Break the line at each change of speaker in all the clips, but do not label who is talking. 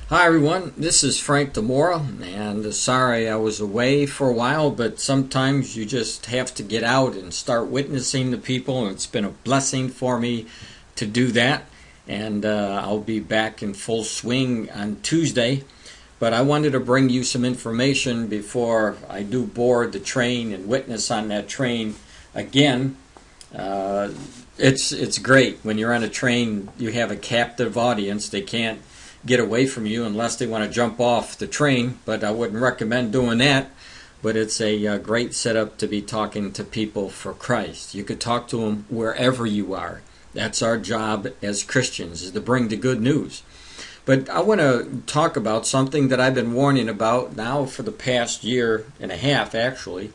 Hi everyone, this is Frank DiMora, and sorry I was away for a while, but sometimes you just have to get out and start witnessing to people, and it's been a blessing for me to do that, and I'll be back in full swing on Tuesday. But I wanted to bring you some information before I do board the train and witness on that train again. It's great when you're on a train. You have a captive audience. They can't get away from you unless they want to jump off the train, but I wouldn't recommend doing that. But it's a great setup to be talking to people for Christ. You could talk to them wherever you are. That's our job as Christians, is to bring the good news. But I want to talk about something that I've been warning about now for the past year and a half, actually,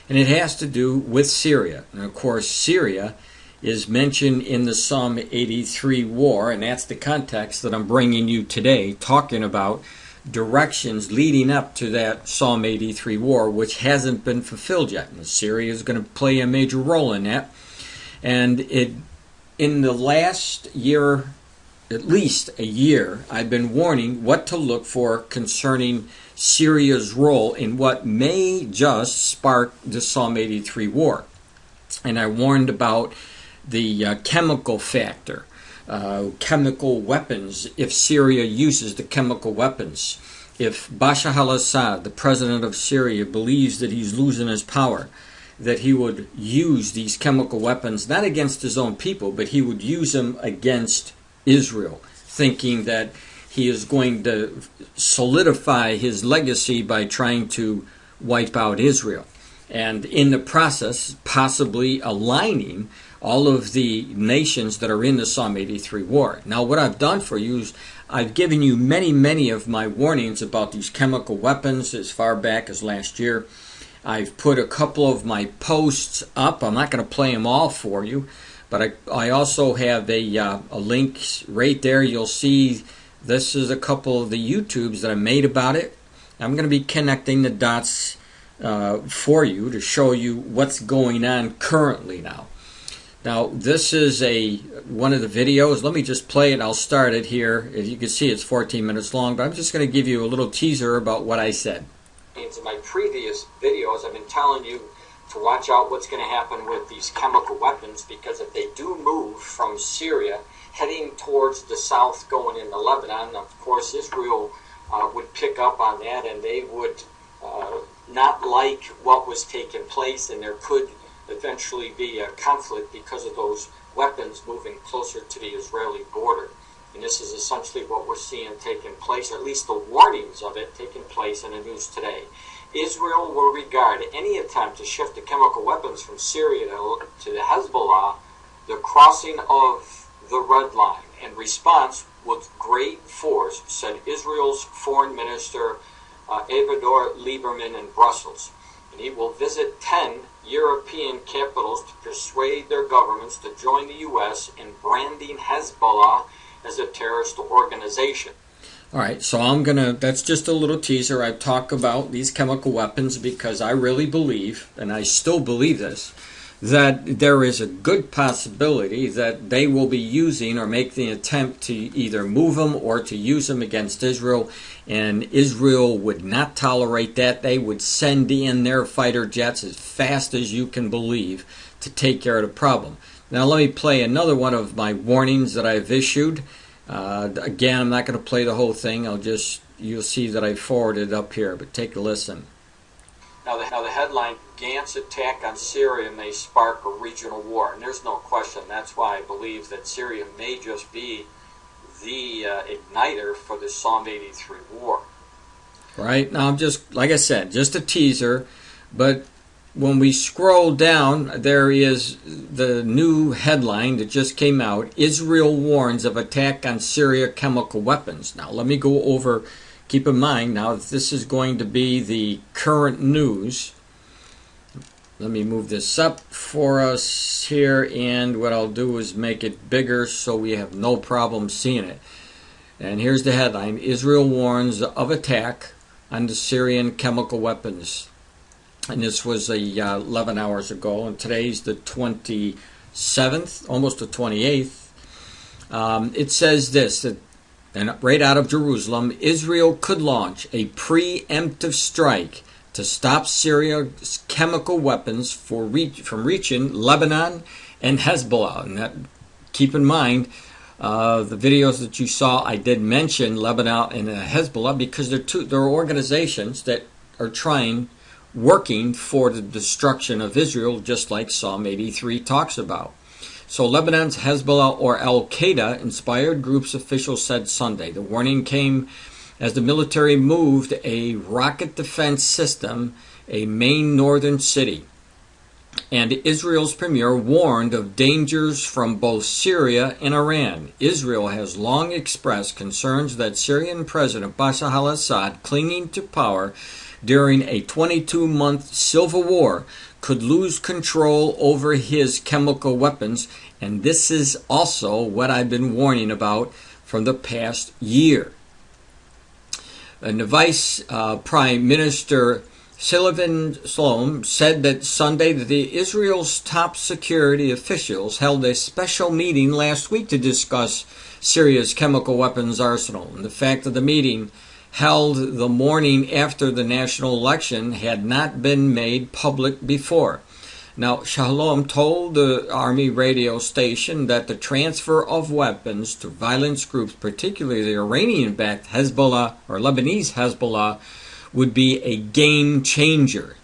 and it has to do with Syria. And of course, Syria is mentioned in the Psalm 83 war, and that's the context that I'm bringing you today, talking about directions leading up to that Psalm 83 war, which hasn't been fulfilled yet. And Syria is going to play a major role in that. And in the last year, at least a year, I've been warning what to look for concerning Syria's role in what may just spark the Psalm 83 war. And I warned about the chemical factor, chemical weapons, if Syria uses the chemical weapons. If Bashar al-Assad, the president of Syria, believes that he's losing his power, that he would use these chemical weapons, not against his own people, but he would use them against Israel, thinking that he is going to solidify his legacy by trying to wipe out Israel. And in the process, possibly aligning all of the nations that are in the Psalm 83 war. Now, what I've done for you is I've given you many of my warnings about these chemical weapons as far back as last year. I've put a couple of my posts up. I'm not going to play them all for you, but I also have a link right there. You'll see this is a couple of the YouTubes that I made about it. I'm going to be connecting the dots for you to show you what's going on currently now. Now, this is one of the videos. Let me just play it. I'll start it here. As you can see, it's 14 minutes long, but I'm just going to give you a little teaser about what I said. In my previous videos, I've been telling you to watch out what's going to happen with these chemical weapons, because if they do move from Syria heading towards the south going into Lebanon, of course Israel would pick up on that, and they would not like what was taking place, and there could eventually be a conflict because of those weapons moving closer to the Israeli border. And this is essentially what we're seeing taking place, or at least the warnings of it taking place in the news today. Israel will regard any attempt to shift the chemical weapons from Syria to the Hezbollah the crossing of the red line, and response with great force, said Israel's Foreign Minister Avigdor Lieberman in Brussels. And he will visit 10 European capitals to persuade their governments to join the U.S. in branding Hezbollah as a terrorist organization. All right, so that's just a little teaser. I talk about these chemical weapons because I really believe, and I still believe this, that there is a good possibility that they will be using or make the attempt to either move them or to use them against Israel, and Israel would not tolerate that. They would send in their fighter jets as fast as you can believe to take care of the problem. Now let me play another one of my warnings that I've issued. Again, I'm not going to play the whole thing. You'll see that I forwarded it up here, but take a listen. Now the headline, Gantz attack on Syria may spark a regional war. And there's no question. That's why I believe that Syria may just be the igniter for the Psalm 83 war. Right. Now, like I said, just a teaser. But when we scroll down, there is the new headline that just came out. Israel warns of attack on Syria chemical weapons. Now, let me go over. Keep in mind, now, this is going to be the current news. Let me move this up for us here, and what I'll do is make it bigger so we have no problem seeing it. And here's the headline. Israel warns of attack on the Syrian chemical weapons. And this was 11 hours ago, and today's the 27th, almost the 28th. It says this, that and right out of Jerusalem, Israel could launch a preemptive strike to stop Syria's chemical weapons from reaching Lebanon and Hezbollah. And that, keep in mind, the videos that you saw, I did mention Lebanon and Hezbollah because they're organizations that are working for the destruction of Israel, just like Psalm 83 talks about. So Lebanon's Hezbollah or Al-Qaeda-inspired group's officials said Sunday. The warning came as the military moved a rocket defense system, a main northern city. And Israel's premier warned of dangers from both Syria and Iran. Israel has long expressed concerns that Syrian President Bashar al-Assad, clinging to power during a 22-month civil war, could lose control over his chemical weapons, and this is also what I've been warning about from the past year. And the Vice Prime Minister Sylvan Sloan said that Sunday that Israel's top security officials held a special meeting last week to discuss Syria's chemical weapons arsenal. And the fact of the meeting, held the morning after the national election, had not been made public before. Now, Shalom told the Army radio station that the transfer of weapons to violence groups, particularly the Iranian-backed Hezbollah or Lebanese Hezbollah, would be a game changer.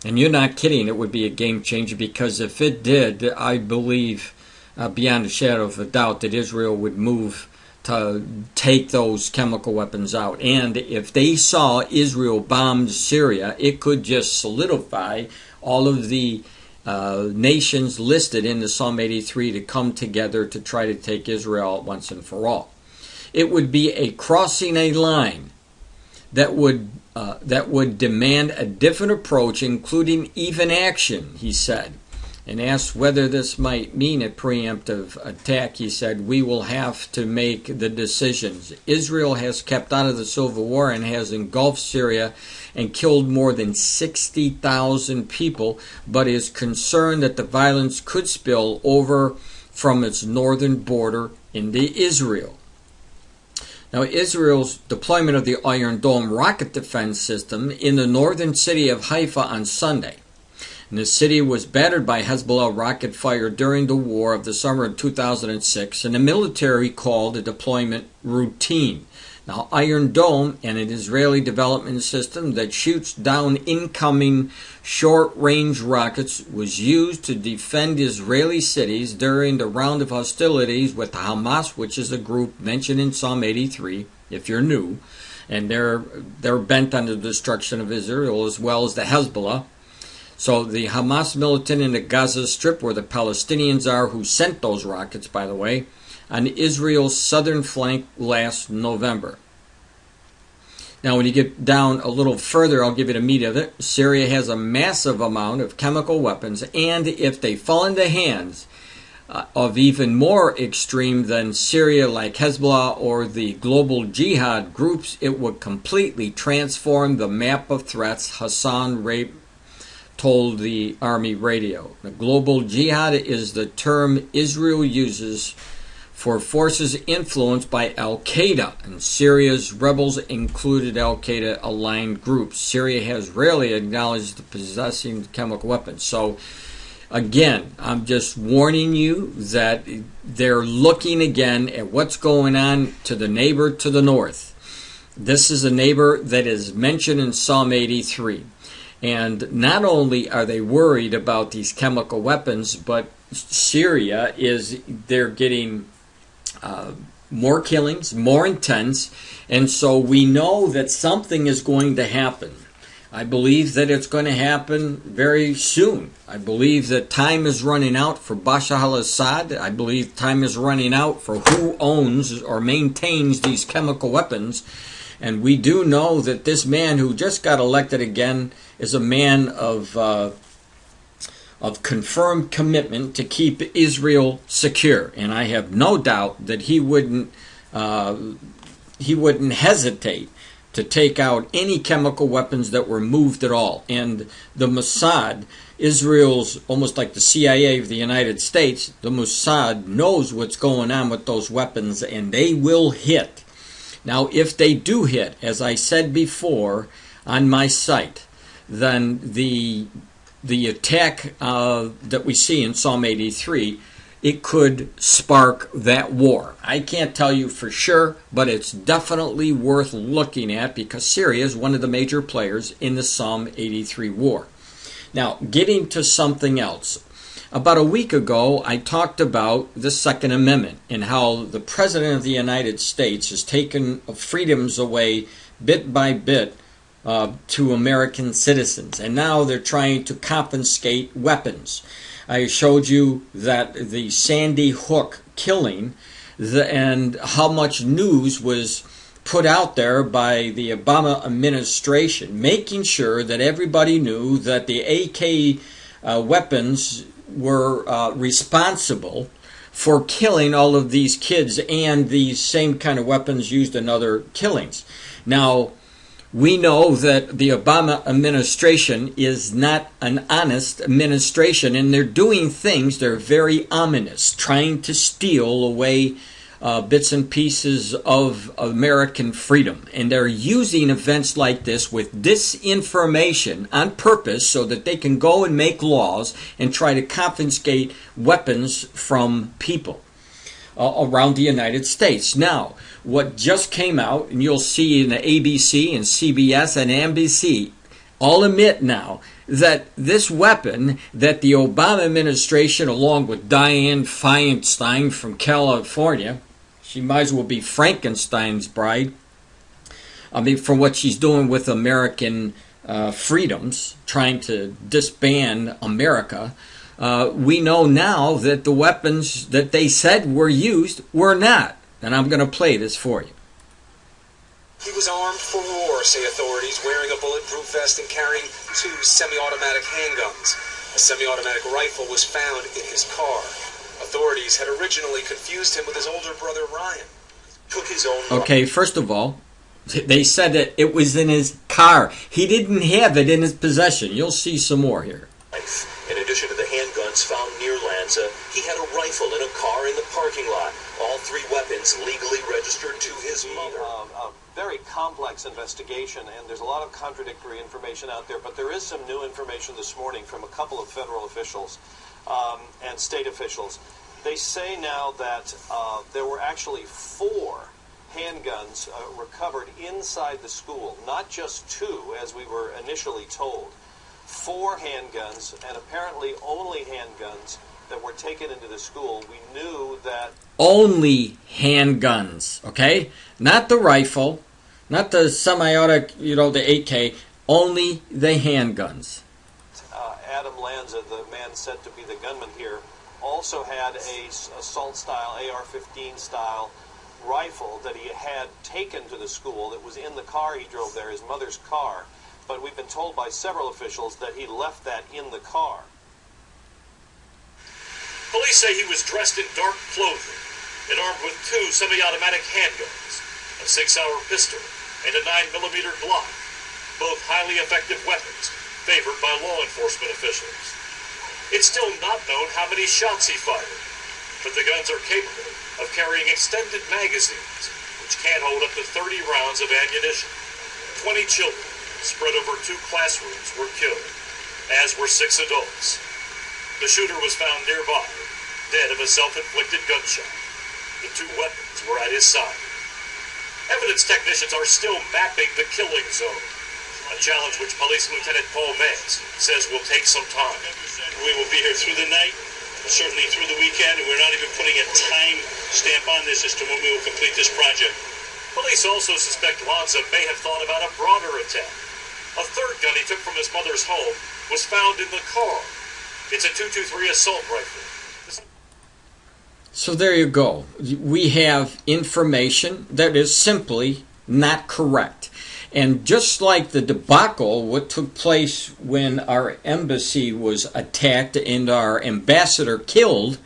And you're not kidding, it would be a game changer, because if it did, I believe beyond a shadow of a doubt that Israel would move to take those chemical weapons out. And if they saw Israel bomb Syria, it could just solidify all of the nations listed in the Psalm 83 to come together to try to take Israel once and for all. It would be a crossing a line that would demand a different approach, including even action, he said. And asked whether this might mean a preemptive attack, he said, we will have to make the decisions. Israel has kept out of the civil war and has engulfed Syria and killed more than 60,000 people, but is concerned that the violence could spill over from its northern border into Israel. Now, Israel's deployment of the Iron Dome rocket defense system in the northern city of Haifa on Sunday. And the city was battered by Hezbollah rocket fire during the war of the summer of 2006, and the military called the deployment routine. Now, Iron Dome, and an Israeli development system that shoots down incoming short-range rockets, was used to defend Israeli cities during the round of hostilities with Hamas, which is a group mentioned in Psalm 83, if you're new, and they're bent on the destruction of Israel, as well as the Hezbollah. So the Hamas militant in the Gaza Strip, where the Palestinians are, who sent those rockets, by the way, on Israel's southern flank last November. Now, when you get down a little further, I'll give you the meat of it. Syria has a massive amount of chemical weapons, and if they fall into hands of even more extreme than Syria, like Hezbollah or the global jihad groups, it would completely transform the map of threats, Hassan Rabe told the Army radio. The global jihad is the term Israel uses for forces influenced by Al-Qaeda, and Syria's rebels included Al-Qaeda-aligned groups. Syria has rarely acknowledged the possessing chemical weapons. So, again, I'm just warning you that they're looking again at what's going on to the neighbor to the north. This is a neighbor that is mentioned in Psalm 83. And not only are they worried about these chemical weapons, but Syria they're getting more killings, more intense, and so we know that something is going to happen. I believe that it's going to happen very soon. I believe that time is running out for Bashar al-Assad. I believe time is running out for who owns or maintains these chemical weapons. And we do know that this man who just got elected again is a man of confirmed commitment to keep Israel secure, and I have no doubt that he wouldn't hesitate to take out any chemical weapons that were moved at all. And the Mossad, Israel's almost like the CIA of the United States, the Mossad knows what's going on with those weapons, and they will hit. Now, if they do hit, as I said before on my site, then the attack that we see in Psalm 83, it could spark that war. I can't tell you for sure, but it's definitely worth looking at because Syria is one of the major players in the Psalm 83 war. Now, getting to something else. About a week ago, I talked about the Second Amendment and how the President of the United States has taken freedoms away bit by bit to American citizens. And now they're trying to confiscate weapons. I showed you that the Sandy Hook killing and how much news was put out there by the Obama administration, making sure that everybody knew that the AK weapons were responsible for killing all of these kids and these same kind of weapons used in other killings. Now, we know that the Obama administration is not an honest administration, and they're doing things that are very ominous, trying to steal away bits and pieces of American freedom. And they're using events like this with disinformation on purpose so that they can go and make laws and try to confiscate weapons from people around the United States. Now, what just came out, and you'll see in the ABC and CBS and NBC, all admit now that this weapon that the Obama administration, along with Dianne Feinstein from California, she might as well be Frankenstein's bride, I mean, for what she's doing with American freedoms, trying to disband America. We know now that the weapons that they said were used were not. And I'm going to play this for you.
He was armed for war, say authorities, wearing a bulletproof vest and carrying 2 semi-automatic handguns. A semi-automatic rifle was found in his car. Authorities had originally confused him with his older brother Ryan. Took his own...
Okay, first of all, they said that it was in his car. He didn't have it in his possession. You'll see some more here.
In addition to the handguns found near Lanza, he had a rifle in a car in the parking lot. All 3 weapons legally registered to his mother.
A very complex investigation, and there's a lot of contradictory information out there, but there is some new information this morning from a couple of federal officials and state officials. They say now that there were actually 4 handguns recovered inside the school, not just 2, as we were initially told. 4 handguns, and apparently only handguns that were taken into the school. We knew that...
Only handguns, okay? Not the rifle, not the semi-automatic, the AK, only the handguns.
Adam Lanza, the man said to be the gunman here, also had a assault-style, AR-15 style rifle that he had taken to the school that was in the car he drove there, his mother's car. But we've been told by several officials that he left that in the car.
Police say he was dressed in dark clothing and armed with 2 semi-automatic handguns, a 6-hour pistol, and a 9mm Glock, both highly effective weapons favored by law enforcement officials. It's still not known how many shots he fired, but the guns are capable of carrying extended magazines, which can hold up to 30 rounds of ammunition. 20 children spread over 2 classrooms were killed, as were 6 adults. The shooter was found nearby, dead of a self-inflicted gunshot. The 2 weapons were at his side. Evidence technicians are still mapping the killing zone, a challenge which Police Lieutenant Paul Mans says will take some time.
We will be here through the night, certainly through the weekend, and we're not even putting a time stamp on this as to when we will complete this project.
Police also suspect Lanza may have thought about a broader attack. A 3rd gun he took from his mother's home was found in the car. It's a .223 assault rifle.
So there you go. We have information that is simply not correct. And just like the debacle, what took place when our embassy was attacked and our ambassador killed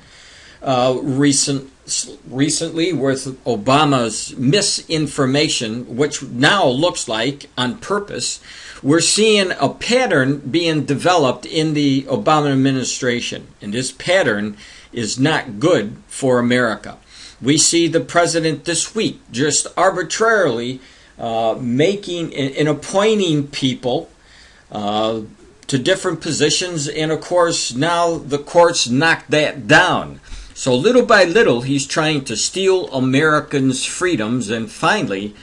recently with Obama's misinformation, which now looks like on purpose, we're seeing a pattern being developed in the Obama administration. And this pattern is not good for America. We see the president this week just arbitrarily making and appointing people to different positions, and of course now the courts knocked that down. So little by little he's trying to steal Americans' freedoms, and finally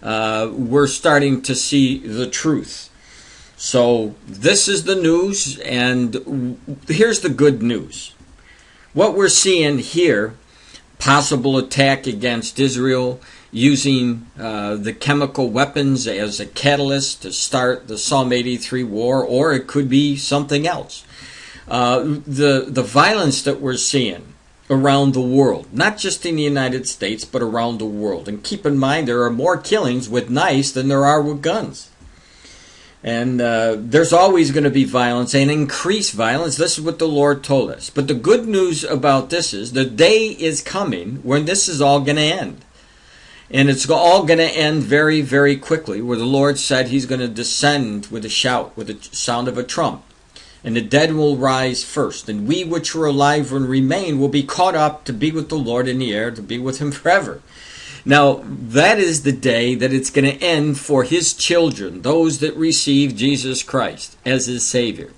we're starting to see the truth. So this is the news, and here's the good news. What we're seeing here, possible attack against Israel, using the chemical weapons as a catalyst to start the Psalm 83 war, or it could be something else. The violence that we're seeing around the world, not just in the United States, but around the world. And keep in mind, there are more killings with knives than there are with guns. And there's always going to be violence and increased violence. This is what the Lord told us. But the good news about this is the day is coming when this is all going to end. And it's all going to end very, very quickly, where the Lord said he's going to descend with a shout, with the sound of a trump. And the dead will rise first. And we which are alive and remain will be caught up to be with the Lord in the air, to be with him forever. Now, that is the day that it's going to end for his children, those that receive Jesus Christ as his Savior.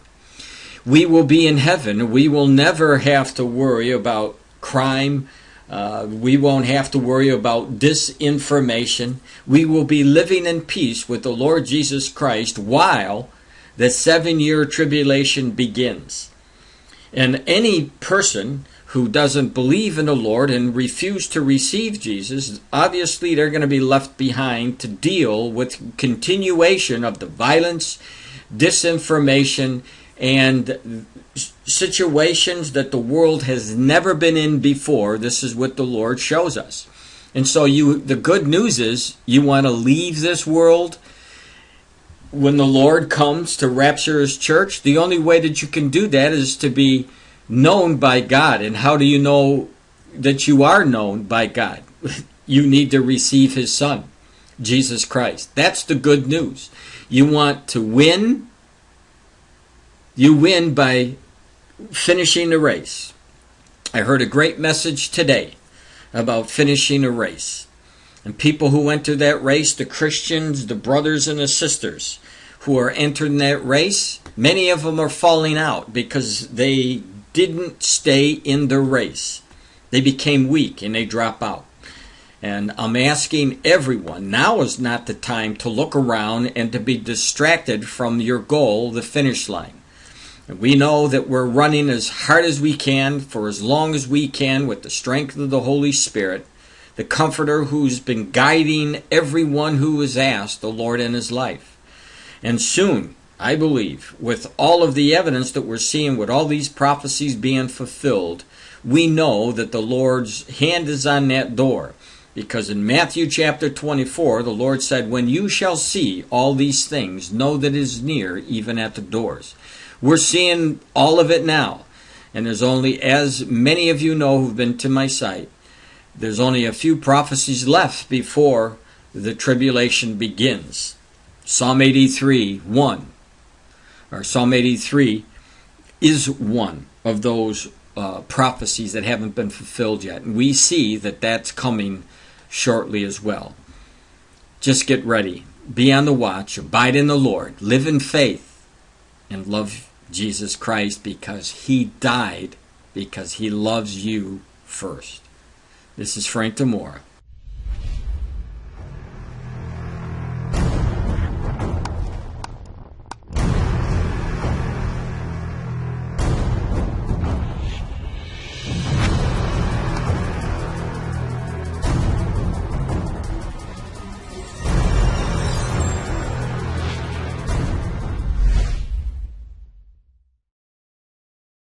We will be in heaven. We will never have to worry about crime. We won't have to worry about disinformation. We will be living in peace with the Lord Jesus Christ while the 7-year tribulation begins. And any person who doesn't believe in the Lord and refuse to receive Jesus, obviously they're going to be left behind to deal with continuation of the violence, disinformation, and situations that the world has never been in before. This is what the Lord shows us. And so the good news is you want to leave this world when the Lord comes to rapture his church. The only way that you can do that is to be known by God. And how do you know that you are known by God? You need to receive his Son, Jesus Christ. That's the good news. You want to win? You win by finishing the race. I heard a great message today about finishing a race. And people who enter that race, the Christians, the brothers and the sisters who are entering that race, many of them are falling out because they didn't stay in the race. They became weak and they drop out. And I'm asking everyone, now is not the time to look around and to be distracted from your goal, the finish line. We know that we're running as hard as we can for as long as we can with the strength of the Holy Spirit, the Comforter who's been guiding everyone who has asked the Lord in his life. And soon, I believe, with all of the evidence that we're seeing, with all these prophecies being fulfilled, we know that the Lord's hand is on that door. Because in Matthew chapter 24, the Lord said, when you shall see all these things, know that it is near, even at the doors. We're seeing all of it now. And there's only, as many of you know who've been to my site, there's only a few prophecies left before the tribulation begins. Psalm 83, 1. Or Psalm 83 is one of those prophecies that haven't been fulfilled yet. And we see that that's coming shortly as well. Just get ready. Be on the watch. Abide in the Lord. Live in faith. And love Jesus Christ because he died because he loves you first. This is Frank DiMora.